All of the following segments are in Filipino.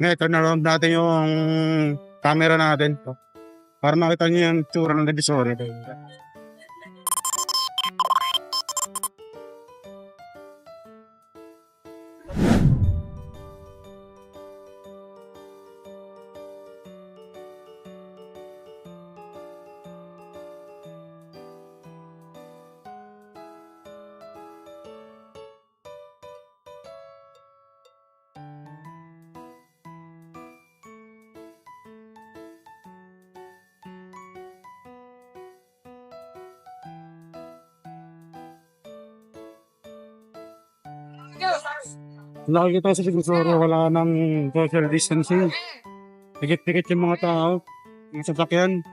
Ngayon, turn around natin yung camera natin. Para makita niyo yung tsura ng Divisoria. Nakikita sa Divisoria, wala nang social distancing. Higit-higit yung mga tao, yung sasakyan.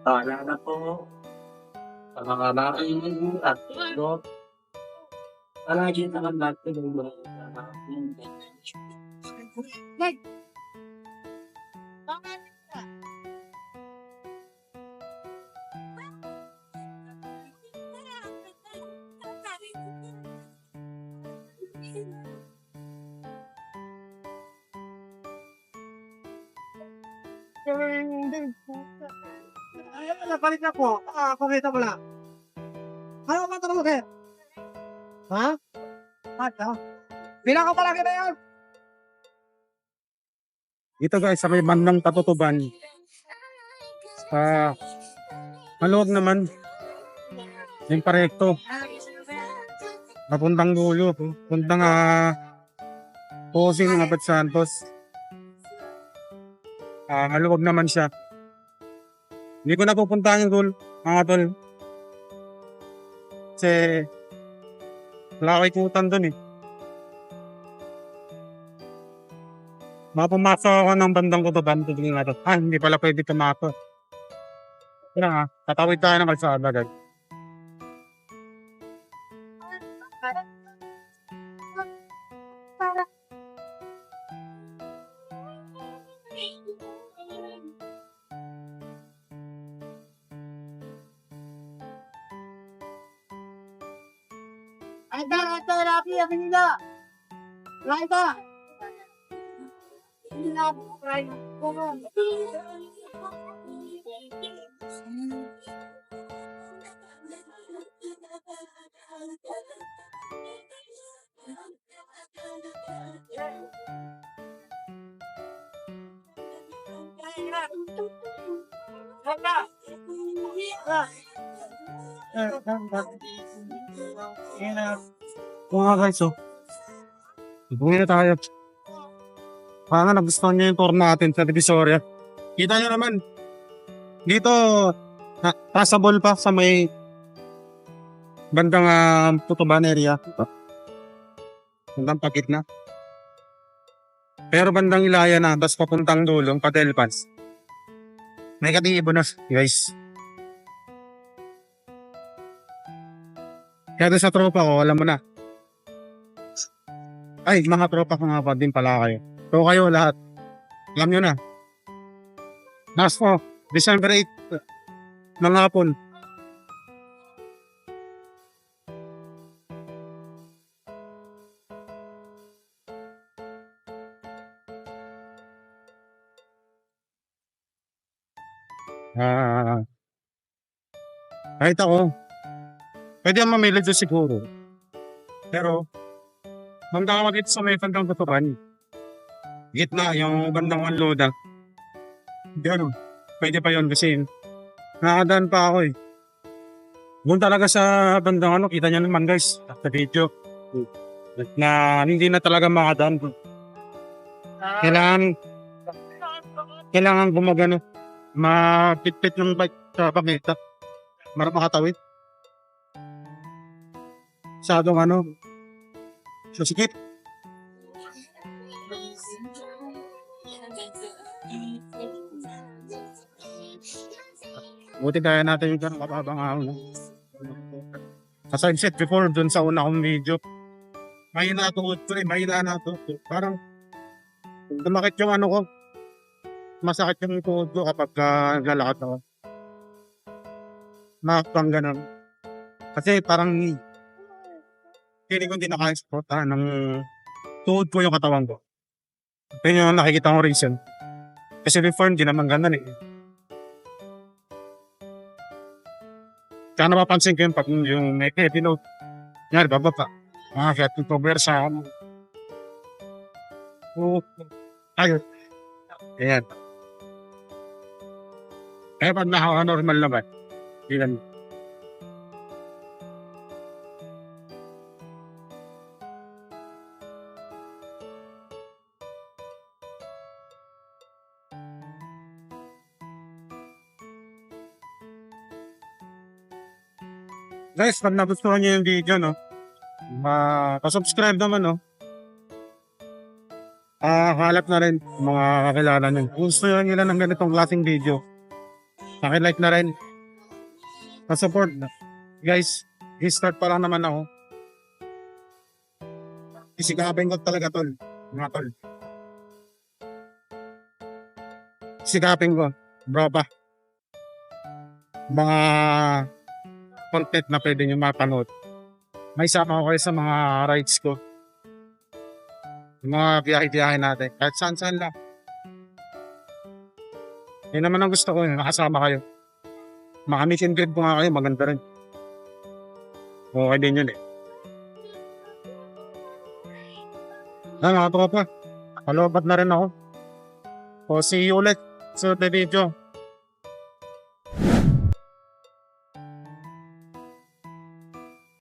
Wala na po. Pangangalain at loob. Palagi naman natin yung mga Napalit ako. Pakita mo lang. Ano ba talaga, sir? Ha? Ano? Bilang ka palagi na yan. Dito guys, sa may bandang Katutuban. Maluwag naman. Yung parekto. Papuntang dulo. Puntang Posing Abad Santos. Maluwag naman siya. Hindi ko na pupuntahan yung tol, mga tol. Kasi wala ko ikutan dun eh. Mapumasok ako ng bandang Katutuban. Tignan natin. Hindi pala pwede tumato. Kaya nga, tatawid tayo ng kalsada guys. Ito, Rapi, akin nila. Laita. Hindi na ako kain. Mga guys, bumili na tayo. Parang nagustuhan niya yung tour natin sa Divisoria. Kita niyo naman, dito, passable pa sa may Bandang Tutuban area. Bandang Pagitna. Pero bandang Ilaya na, tapos papuntang dulong, Padelpas. May katibo na, guys. Kaya doon sa tropa ko, alam mo na. Ay, mga tropa ko nga pa din pala kayo. So kayo lahat. Alam nyo na. Last po, December 8 ng hapon. Kahit ako, pwede ang mamili doon siguro. Pero, hanggang ako dito sa may bandang Tutuban, gitna, yung bandang Manloda. Hindi pwede pa yun kasi nakakadaan pa ako eh. Doon talaga sa bandang kita nyo naman guys, sa video, na hindi na talaga makadaan. Kailangan gumagano, mapitpit ng bike sa pakita. Marap makatawid. Masyadong susikip. Buti kaya natin yung ganang kababang ahon. As I've said before, dun sa una kong video, mahina tuhod ko mahina na to. Parang, tumakit yung ko, masakit yung tuhod ko kapag lalakad ako. Nakapang ganun. Kasi parang, hindi ko hindi naka-exportahan ng tuhod ko yung katawan ko. Ito yung nakikita kong reason. Kasi before, hindi naman ganun eh. Kaya napapansin ko yung pag yung may heavy load. Yan, bababa. Kaya itong cover sa ayun. Ayan. Kaya pag naka-normal naman, ilan. Guys, pag nagustuhan nyo yung video, pa-subscribe naman, halap na rin mga kakilala nyo. Kung gusto nyo ng ganitong klaseng video, pakilike na rin. Pa-support. Guys, i-start pa lang naman ako. Isikapin ko talaga, tol. Mga tol. Isikapin ko. Bro pa. Mga content na pwede nyo mapanood. May sama ko kayo sa mga rides ko. Yung mga biyahe-biyahe natin. Kahit saan-saan lang. Yun naman ang gusto ko. Nakasama kayo. Maka-meet and greet ko nga kayo. Maganda rin. Okay din yun eh. Mga tropa. Palobat na rin ako. So see you ulit sa video.